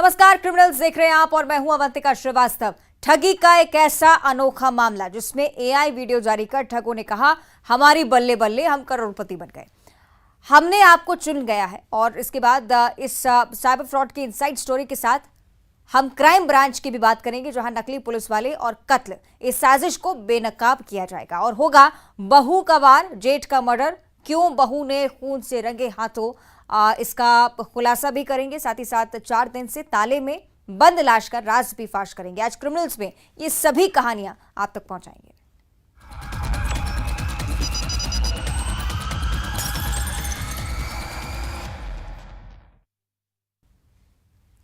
नमस्कार, क्रिमिनल्स देख रहे हैं आप और मैं हूं अवंतिका श्रीवास्तव। ठगी का एक ऐसा अनोखा मामला जिसमें एआई वीडियो जारी कर ठगों ने कहा, हमारी बल्ले बल्ले हम करोड़पति बन गए, हमने आपको चुन गया है। और इसके बाद इस साइबर फ्रॉड की इनसाइड स्टोरी के साथ हम क्राइम ब्रांच की भी बात करेंगे, जहां नकली पुलिस वाले और कत्ल इस साजिश को बेनकाब किया जाएगा। और होगा बहू का वार, जेठ का मर्डर, क्यों बहू ने खून से रंगे हाथों इसका खुलासा भी करेंगे। साथ ही साथ 4 दिन से ताले में बंद लाश का राज भी फाश करेंगे। आज क्रिमिनल्स में ये सभी कहानियां आप तक पहुंचाएंगे।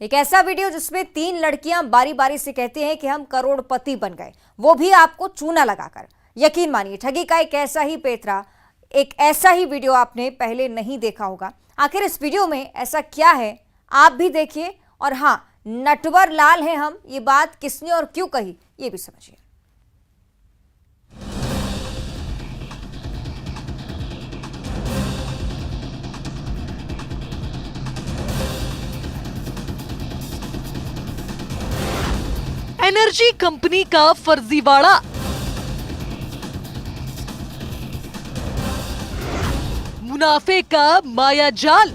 एक ऐसा वीडियो जिसमें 3 लड़कियां बारी बारी से कहती हैं कि हम करोड़पति बन गए, वो भी आपको चूना लगाकर। यकीन मानिए, ठगी का एक ऐसा ही पेतरा, एक ऐसा ही वीडियो आपने पहले नहीं देखा होगा। आखिर इस वीडियो में ऐसा क्या है, आप भी देखिए। और हां, नटवर लाल हैं हम, ये बात किसने और क्यों कही, ये भी समझिए। एनर्जी कंपनी का फर्जीवाड़ा, मुनाफे का मायाजाल,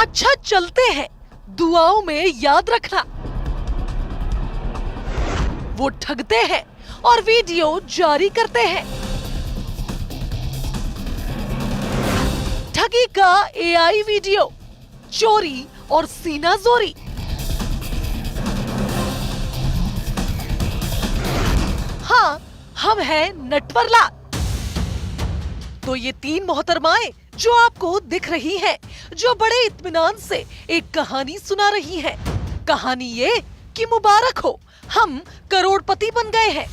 अच्छा चलते हैं, दुआओं में याद रखना। वो ठगते हैं और वीडियो जारी करते हैं। ठगी का एआई वीडियो, चोरी और सीना जोरी। हाँ, हम हैं नटवर लाल। तो ये 3 मोहतरमाएं जो आपको दिख रही हैं, जो बड़े इत्मीनान से एक कहानी सुना रही हैं। कहानी ये कि मुबारक हो, हम करोड़पति बन गए हैं।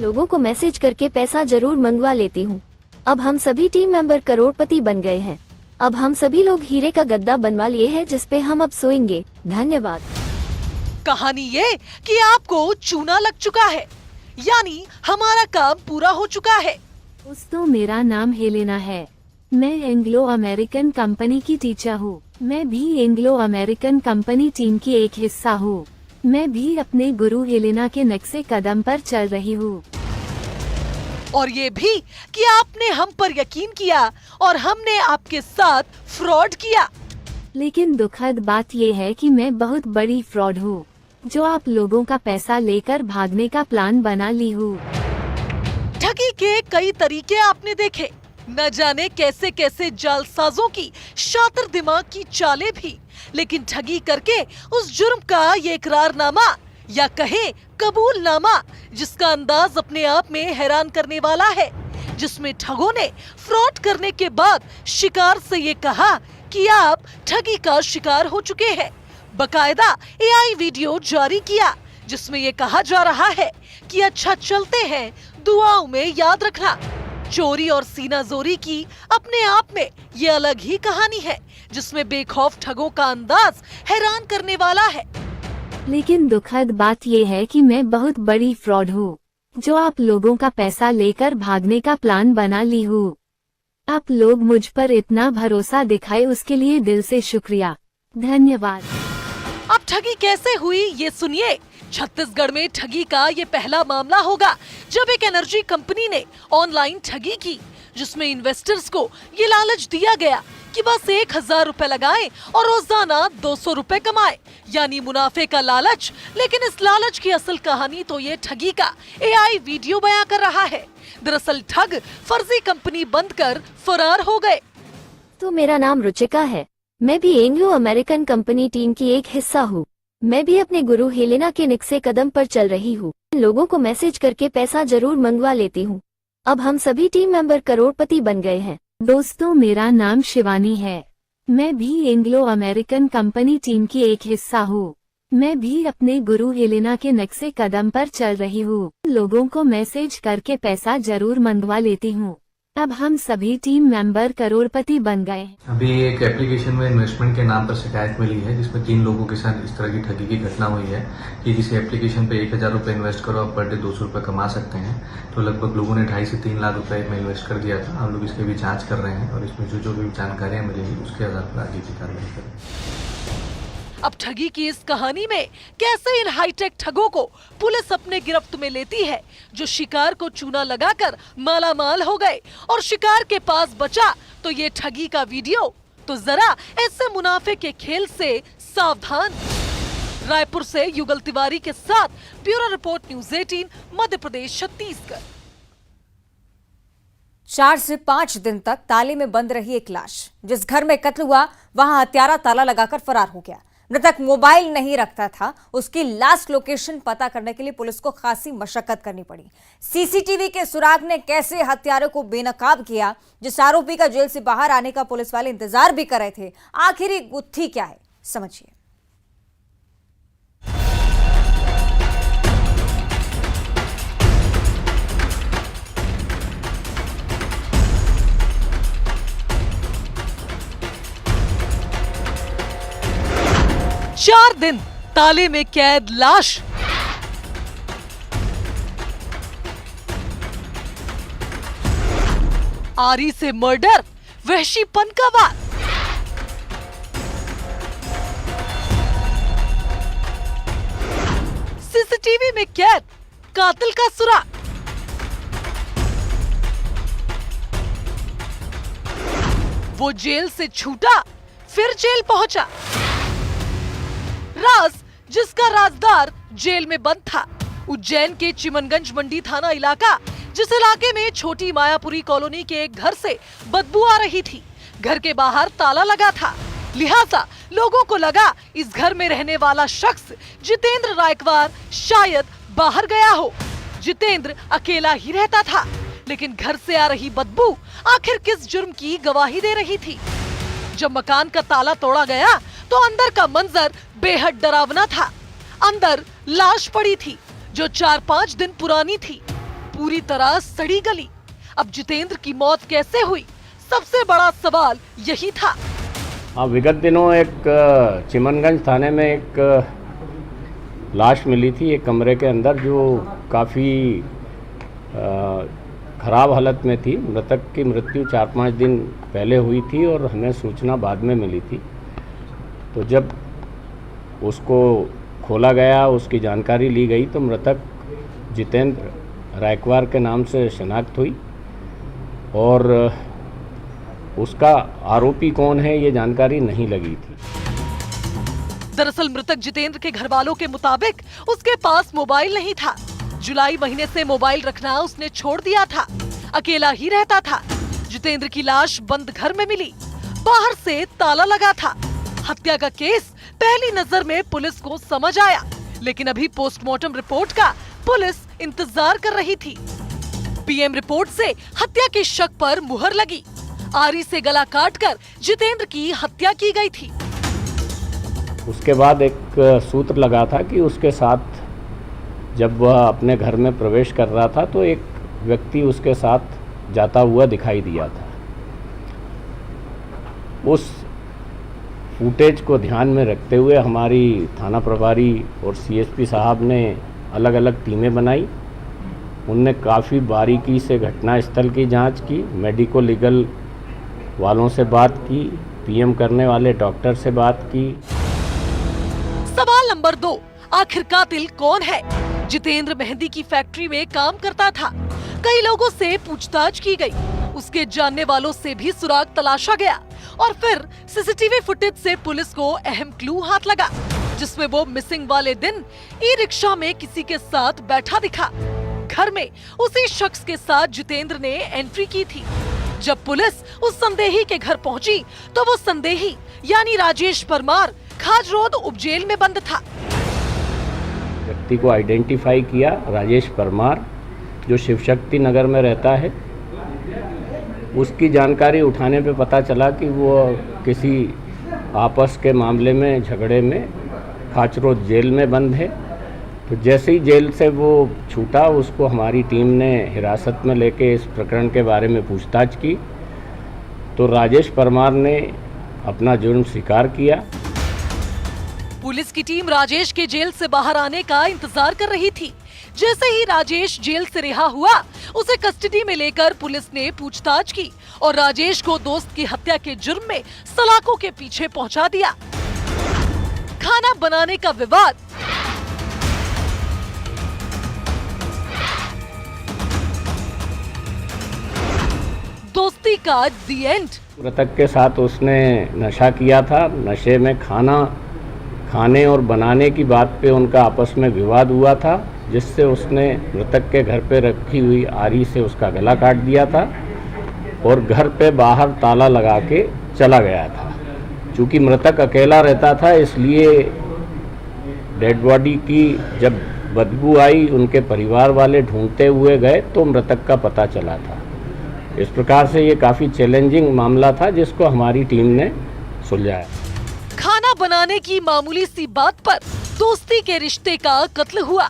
लोगों को मैसेज करके पैसा जरूर मंगवा लेती हूँ। अब हम सभी टीम मेंबर करोड़पति बन गए हैं। अब हम सभी लोग हीरे का गद्दा बनवा लिए हैं, जिसपे हम अब सोएंगे। धन्यवाद। कहानी ये कि आपको चूना लग चुका है, यानी हमारा काम पूरा हो चुका है। दोस्तों, मेरा नाम हेलेना है। मैं एंग्लो अमेरिकन कंपनी की टीचर हूँ। मैं भी एंग्लो अमेरिकन कंपनी टीम की एक हिस्सा हूँ। मैं भी अपने गुरु हेलेना के नक्शे कदम पर चल रही हूँ। और ये भी कि आपने हम पर यकीन किया और हमने आपके साथ फ्रॉड किया। लेकिन दुखद बात ये है कि मैं बहुत बड़ी फ्रॉड हूँ, जो आप लोगों का पैसा लेकर भागने का प्लान बना ली हूँ। ठगी के कई तरीके आपने देखे, न जाने कैसे कैसे जालसाजों की शातिर दिमाग की चालें भी, लेकिन ठगी करके उस जुर्म का ये इकरारनामा या कहें कबूलनामा, जिसका अंदाज अपने आप में हैरान करने वाला है, जिसमें ठगों ने फ्रॉड करने के बाद शिकार से ये कहा कि आप ठगी का शिकार हो चुके हैं। बकायदा एआई वीडियो जारी किया, जिसमें ये कहा जा रहा है कि अच्छा चलते हैं, दुआओं में याद रखना। चोरी और सीना जोरी की अपने आप में ये अलग ही कहानी है, जिसमें बेखौफ ठगों का अंदाज हैरान करने वाला है। लेकिन दुखद बात ये है कि मैं बहुत बड़ी फ्रॉड हूँ, जो आप लोगों का पैसा लेकर भागने का प्लान बना ली हूँ। आप लोग मुझ पर इतना भरोसा दिखाए, उसके लिए दिल से शुक्रिया। धन्यवाद। अब ठगी कैसे हुई ये सुनिए। छत्तीसगढ़ में ठगी का ये पहला मामला होगा जब एक एनर्जी कंपनी ने ऑनलाइन ठगी की, जिसमें इन्वेस्टर्स को ये लालच दिया गया कि बस 1000 रुपए लगाएं और रोजाना 200 रुपए कमाएं, यानी मुनाफे का लालच। लेकिन इस लालच की असल कहानी तो ये ठगी का एआई वीडियो बयां कर रहा है। दरअसल ठग फर्जी कंपनी बंद कर फरार हो गए। तो मेरा नाम रुचिका है। मैं भी एंग्लो अमेरिकन कंपनी टीम की एक हिस्सा हूँ। मैं भी अपने गुरु हेलेना के नक्शे कदम पर चल रही हूँ। लोगों को मैसेज करके पैसा जरूर मंगवा लेती हूँ। अब हम सभी टीम मेंबर करोड़पति बन गए हैं। दोस्तों, मेरा नाम शिवानी है। मैं भी एंग्लो अमेरिकन कंपनी टीम की एक हिस्सा हूँ। मैं भी अपने गुरु हेलेना के नक्शे कदम पर चल रही हूँ। लोगों को मैसेज करके पैसा जरूर मंगवा लेती हूँ। अब हम सभी टीम मेंबर करोड़पति बन गए। अभी एक एप्लीकेशन में इन्वेस्टमेंट के नाम पर शिकायत मिली है जिसमें 3 लोगों के साथ इस तरह की ठगी की घटना हुई है कि किसी एप्लीकेशन पे 1000 रुपये इन्वेस्ट करो आप पर डे 200 रुपये कमा सकते हैं। तो लगभग लोगों ने 2.5 से 3 लाख रुपए में इन्वेस्ट कर दिया था। हम लोग इसकी भी जांच कर रहे हैं और इसमें जो भी जानकारियां मिलेगी उसके आधार पर आगे की कार्रवाई करेंगे। अब ठगी की इस कहानी में कैसे इन हाईटेक ठगों को पुलिस अपने गिरफ्त में लेती है, जो शिकार को चूना लगाकर मालामाल हो गए और शिकार के पास बचा तो ये ठगी का वीडियो। तो जरा ऐसे मुनाफे के खेल से सावधान। रायपुर से युगल तिवारी के साथ bureau report news 18 Madhya Pradesh Chhattisgarh. 4 से 5 दिन तक ताले में बंद रही एक लाश। जिस घर में कत्ल हुआ वहां हत्यारा ताला लगाकर फरार हो गया। मृतक मोबाइल नहीं रखता था। उसकी लास्ट लोकेशन पता करने के लिए पुलिस को खासी मशक्कत करनी पड़ी। सीसीटीवी के सुराग ने कैसे हत्यारे को बेनकाब किया। जिस आरोपी का जेल से बाहर आने का पुलिस वाले इंतजार भी कर रहे थे, आखिर गुत्थी क्या है, समझिए। चार दिन ताले में कैद लाश। आरी से मर्डर, वहशीपन का वार। सीसीटीवी में कैद कातिल का सुराग। वो जेल से छूटा फिर जेल पहुंचा। राज जिसका राजदार जेल में बंद था। उज्जैन के चिमनगंज मंडी थाना इलाका, जिस इलाके में छोटी मायापुरी कॉलोनी के एक घर से बदबू आ रही थी। घर के बाहर ताला लगा था, लिहाजा लोगों को लगा इस घर में रहने वाला शख्स जितेंद्र रायकवार शायद बाहर गया हो। जितेंद्र अकेला ही रहता था, लेकिन घर से आ रही बदबू आखिर किस जुर्म की गवाही दे रही थी। जब मकान का ताला तोड़ा गया तो अंदर का मंजर बेहद डरावना था। अंदर लाश पड़ी थी जो 4-5 दिन पुरानी थी, पूरी तरह सड़ी गली। अब जितेंद्र की मौत कैसे हुई, सबसे बड़ा सवाल यही था। विगत दिनों एक चिमनगंज थाने में एक लाश मिली थी एक कमरे के अंदर, जो काफ़ी खराब हालत में थी। मृतक की मृत्यु 4-5 दिन पहले हुई थी और हमें सूचना बाद में मिली थी। तो जब उसको खोला गया, उसकी जानकारी ली गई तो मृतक जितेंद्र रायकवार के नाम से शनाख्त हुई और उसका आरोपी कौन है ये जानकारी नहीं लगी थी। दरअसल मृतक जितेंद्र के घर वालों के मुताबिक उसके पास मोबाइल नहीं था। जुलाई महीने से मोबाइल रखना उसने छोड़ दिया था, अकेला ही रहता था। जितेंद्र की लाश बंद घर में मिली, बाहर से ताला लगा था। हत्या का केस पहली नजर में पुलिस को समझ आया, लेकिन अभी पोस्टमार्टम रिपोर्ट का पुलिस इंतजार कर रही थी। पीएम रिपोर्ट से हत्या के शक पर मुहर लगी। आरी से गला काटकर जितेंद्र की हत्या की गई थी। उसके बाद एक सूत्र लगा था कि उसके साथ जब वह अपने घर में प्रवेश कर रहा था तो एक व्यक्ति उसके साथ जाता हुआ दिखाई दिया था। उस फुटेज को ध्यान में रखते हुए हमारी थाना प्रभारी और सीएसपी साहब ने अलग अलग टीमें बनाई। उनने काफ़ी बारीकी से घटनास्थल की जांच की, मेडिको लीगल वालों से बात की, पीएम करने वाले डॉक्टर से बात की। सवाल नंबर 2, आखिर कातिल कौन है? जितेंद्र मेहंदी की फैक्ट्री में काम करता था। कई लोगों से पूछताछ की गई, उसके जानने वालों से भी सुराग तलाशा गया और फिर सीसीटीवी फुटेज से पुलिस को अहम क्लू हाथ लगा, जिसमें वो मिसिंग वाले दिन ई रिक्शा में किसी के साथ बैठा दिखा। घर में उसी शख्स के साथ जितेंद्र ने एंट्री की थी। जब पुलिस उस संदेही के घर पहुंची तो वो संदेही यानी राजेश परमार खाज रोड उपजेल में बंद था। व्यक्ति को आइडेंटिफाई किया, राजेश परमार, जो शिवशक्ति नगर में रहता है। उसकी जानकारी उठाने पे पता चला कि वो किसी आपस के मामले में झगड़े में खाचरोद जेल में बंद है तो जैसे ही जेल से वो छूटा, उसको हमारी टीम ने हिरासत में लेके इस प्रकरण के बारे में पूछताछ की, तो राजेश परमार ने अपना जुर्म स्वीकार किया। पुलिस की टीम राजेश के जेल से बाहर आने का इंतजार कर रही थी। जैसे ही राजेश जेल से रिहा हुआ, उसे कस्टडी में लेकर पुलिस ने पूछताछ की और राजेश को दोस्त की हत्या के जुर्म में सलाखों के पीछे पहुंचा दिया। खाना बनाने का विवाद, दोस्ती का दी एंड। मृतक के साथ उसने नशा किया था। नशे में खाने और बनाने की बात पे उनका आपस में विवाद हुआ था, जिससे उसने मृतक के घर पे रखी हुई आरी से उसका गला काट दिया था और घर पे बाहर ताला लगा के चला गया था। चूँकि मृतक अकेला रहता था, इसलिए डेड बॉडी की जब बदबू आई, उनके परिवार वाले ढूंढते हुए गए तो मृतक का पता चला था। इस प्रकार से ये काफ़ी चैलेंजिंग मामला था, जिसको हमारी टीम ने सुलझाया। खाना बनाने की मामूली सी बात पर दोस्ती के रिश्ते का कत्ल हुआ।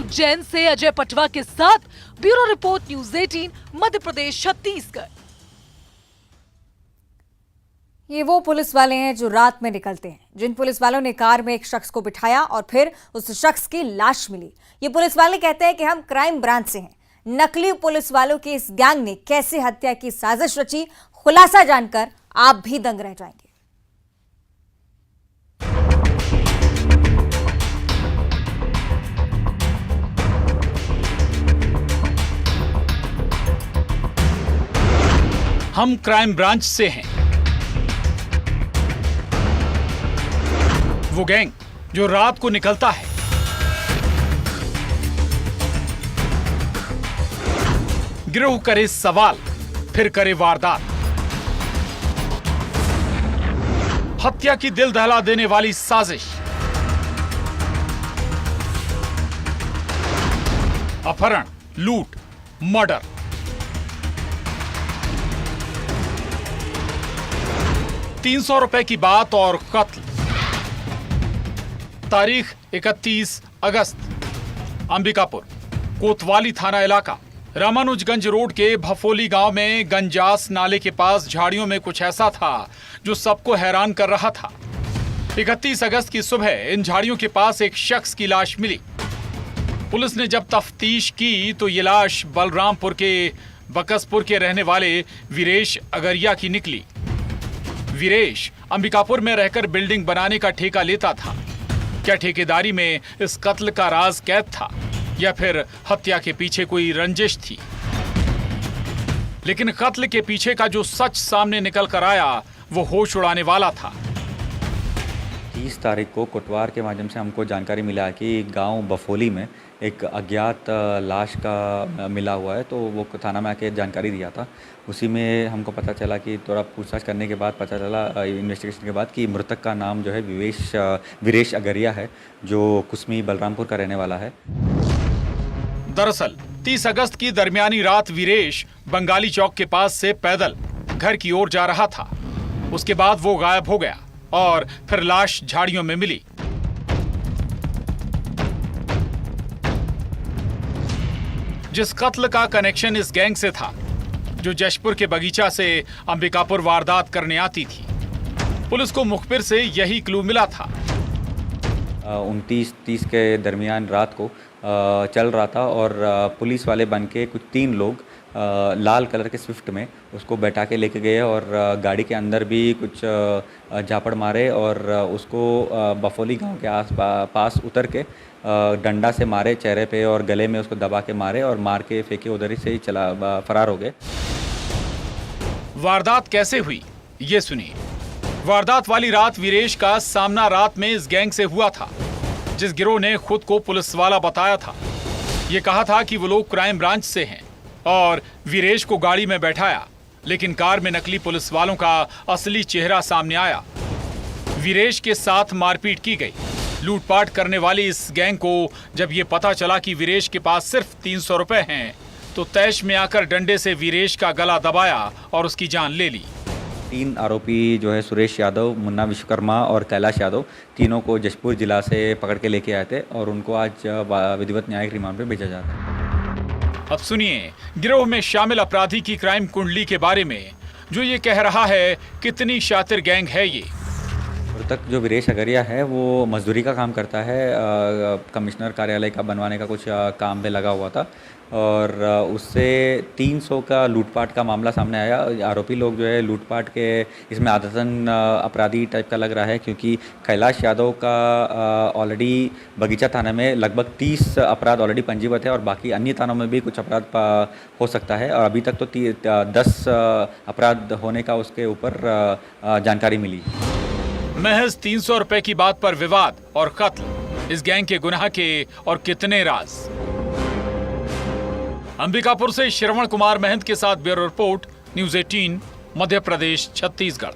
उज्जैन से अजय पटवा के साथ bureau report, news 18, Madhya Pradesh, Chhattisgarh. ये वो पुलिस वाले हैं जो रात में निकलते हैं, जिन पुलिस वालों ने कार में एक शख्स को बिठाया और फिर उस शख्स की लाश मिली। ये पुलिस वाले कहते हैं कि हम क्राइम ब्रांच से हैं। नकली पुलिस वालों के इस गैंग ने कैसे हत्या की साजिश रची, खुलासा जानकर आप भी दंग रह जाएंगे। हम क्राइम ब्रांच से हैं। वो गैंग जो रात को निकलता है, गिरोह करे सवाल, फिर करे वारदात। हत्या की दिल दहला देने वाली साजिश, अपहरण, लूट, मर्डर। ₹300 की बात और कत्ल। तारीख 31 अगस्त, अंबिकापुर, कोतवाली थाना इलाका, रामानुजगंज रोड के भफोली गांव में गंजास नाले के पास झाड़ियों में कुछ ऐसा था जो सबको हैरान कर रहा था। 31 अगस्त की सुबह इन झाड़ियों के पास एक शख्स की लाश मिली। पुलिस ने जब तफ्तीश की तो ये लाश बलरामपुर के बकसपुर के रहने वाले वीरेश अगरिया की निकली। वीरेश अंबिकापुर में रहकर बिल्डिंग बनाने का ठेका लेता था। क्या ठेकेदारी में इस कत्ल का राज कैद था या फिर हत्या के पीछे कोई रंजिश थी? लेकिन कत्ल के पीछे का जो सच सामने निकल कर आया वो होश उड़ाने वाला था। 30 तारीख को कोटवार के माध्यम से हमको जानकारी मिला कि गांव बफोली में एक अज्ञात लाश का मिला हुआ है, तो वो थाना में आके जानकारी दिया था। उसी में हमको पता चला कि थोड़ा पूछताछ करने के बाद पता चला, इन्वेस्टिगेशन के बाद, कि मृतक का नाम जो है वीरेश अगरिया है, जो कुसमी बलरामपुर का रहने वाला है। दरअसल 30 अगस्त की दरमियानी रात वीरेश बंगाली चौक के पास से पैदल घर की ओर जा रहा था। उसके बाद वो गायब हो गया और फिर लाश झाड़ियों में मिली। जिस कत्ल का कनेक्शन इस गैंग से था, जो जशपुर के बगीचा से अंबिकापुर वारदात करने आती थी, पुलिस को मुखबिर से यही क्लू मिला था। 29-30 के दरमियान रात को चल रहा था और पुलिस वाले बन के कुछ 3 लोग लाल कलर के स्विफ्ट में उसको बैठा के लेके गए और गाड़ी के अंदर भी कुछ झापड़ मारे और उसको बफोली गांव के पास उतर के डंडा से मारे चेहरे पे और गले में उसको दबा के मारे और मार के फेंके, उधर ही से ही फरार हो गए। वारदात कैसे हुई ये सुनिए। वारदात वाली रात वीरेश का सामना रात में इस गैंग से हुआ था, जिस गिरोह ने खुद को पुलिस वाला बताया था। ये कहा था कि वो लोग क्राइम ब्रांच से हैं और वीरेश को गाड़ी में बैठाया, लेकिन कार में नकली पुलिस वालों का असली चेहरा सामने आया। वीरेश के साथ मारपीट की गई। लूटपाट करने वाली इस गैंग को जब ये पता चला कि वीरेश के पास सिर्फ 300 रुपए हैं, तो तैश में आकर डंडे से वीरेश का गला दबाया और उसकी जान ले ली। तीन आरोपी जो है सुरेश यादव, मुन्ना विश्वकर्मा और कैलाश यादव, तीनों को जशपुर जिला से पकड़ के लेके आए थे और उनको आज विधिवत न्यायिक रिमांड पे भेजा जा रहा है। अब सुनिए गिरोह में शामिल अपराधी की क्राइम कुंडली के बारे में, जो ये कह रहा है कितनी शातिर गैंग है ये। मृतक जो वीरेश अगरिया है वो मजदूरी का काम करता है, कमिश्नर कार्यालय का बनवाने का कुछ काम पे लगा हुआ था और उससे 300 का लूटपाट का मामला सामने आया। आरोपी लोग जो है लूटपाट के इसमें आदतन अपराधी टाइप का लग रहा है, क्योंकि कैलाश यादव का ऑलरेडी बगीचा थाने में लगभग 30 अपराध ऑलरेडी पंजीबद्ध है और बाकी अन्य थानों में भी कुछ अपराध हो सकता है और अभी तक तो 10 अपराध होने का उसके ऊपर जानकारी मिली। महज 300 रुपए की बात पर विवाद और कत्ल, इस गैंग के गुनाह के और कितने राज। अंबिकापुर से श्रवण कुमार महंत के साथ bureau report, news 18, Madhya Pradesh, Chhattisgarh.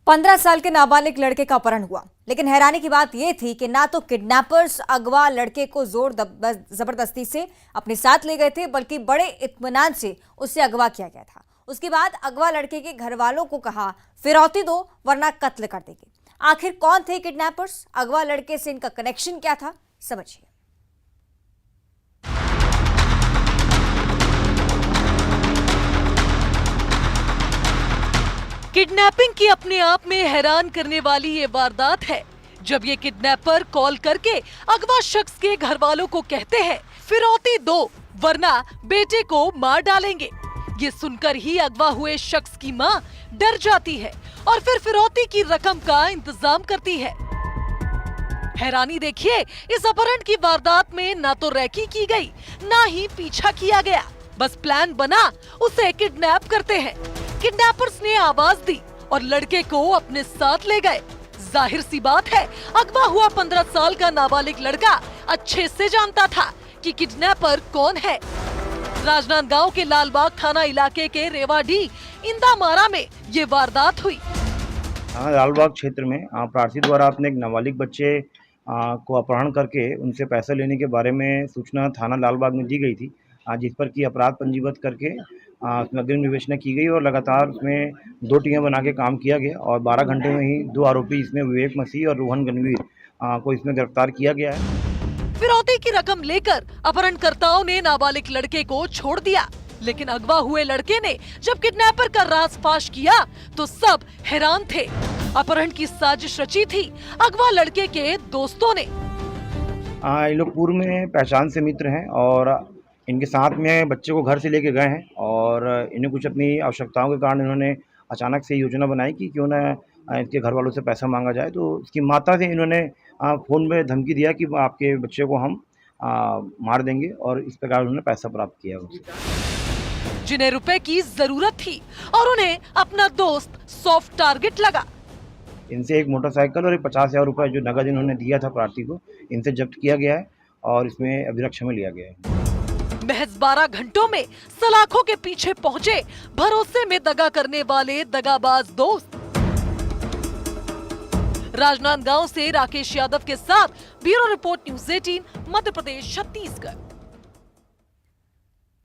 15 साल के नाबालिग लड़के का अपहरण हुआ, लेकिन हैरानी की बात यह थी कि ना तो किडनैपर्स अगवा लड़के को जोर जबरदस्ती से अपने साथ ले गए थे, बल्कि बड़े इत्मीनान से उसे अगवा किया गया था। उसके बाद अगवा लड़के के घर वालों को कहा फिरौती दो वरना कत्ल कर देंगे। आखिर कौन थे किडनैपर्स, अगवा लड़के से इनका कनेक्शन क्या था, समझिए। किडनैपिंग की अपने आप में हैरान करने वाली ये वारदात है, जब ये किडनैपर कॉल करके अगवा शख्स के घर वालों को कहते हैं फिरौती दो वरना बेटे को मार डालेंगे। ये सुनकर ही अगवा हुए शख्स की मां डर जाती है और फिर फिरौती की रकम का इंतजाम करती है। हैरानी देखिए, इस अपहरण की वारदात में ना तो रैकी की गई, ना ही पीछा किया गया, बस प्लान बना उसे किडनैप करते हैं। किडनैपर्स ने आवाज दी और लड़के को अपने साथ ले गए। जाहिर सी बात है, अगवा हुआ 15 साल का नाबालिग लड़का अच्छे से जानता था कि किडनैपर कौन है। राजनांदगांव के लालबाग थाना इलाके के रेवाडी इंदामारा में ये वारदात हुई। लालबाग क्षेत्र में प्रार्थी द्वारा अपने एक नाबालिग बच्चे को अपहरण करके उनसे पैसा लेने के बारे में सूचना थाना लालबाग में दी गई थी, जिस पर कि अपराध पंजीबद्ध करके उसमें अग्रिम विवेचना की गई और लगातार उसमें 2 टीमें बना के काम किया गया और 12 घंटे में ही 2 आरोपी इसमें विवेक मसीह और रोहन गणवीर को इसमें गिरफ्तार किया गया है। फिरौती की रकम लेकर अपहरणकर्ताओं ने नाबालिग लड़के को छोड़ दिया, लेकिन अगवा हुए लड़के ने जब किडनैपर का राज फाश किया तो सब हैरान थे। अपहरण की साजिश रची थी अगवा लड़के के दोस्तों ने। ये लोग पूर्व में पहचान से मित्र हैं और इनके साथ में बच्चे को घर से लेके गए हैं और इन्हें कुछ अपनी आवश्यकताओं के कारण इन्होंने अचानक से योजना बनाई कि क्यों ना इसके घर वालों से पैसा मांगा जाए। तो इसकी माता से इन्होंने फ़ोन में धमकी दिया कि आपके बच्चे को हम मार देंगे और इस प्रकार उन्होंने पैसा प्राप्त किया उससे। जिन्हें रुपए की जरूरत थी और उन्हें अपना दोस्त सॉफ्ट टारगेट लगा। इनसे एक मोटरसाइकिल और एक 50,000 रुपये जो नगद इन्होंने दिया था प्रार्थी को, इनसे जब्त किया गया है और इसमें अभिरक्षा में लिया गया है। महज 12 घंटों में सलाखों के पीछे पहुंचे भरोसे में दगा करने वाले दगाबाज दोस्त। राजनांदगांव से राकेश यादव के साथ bureau report, news 18, Madhya Pradesh, Chhattisgarh.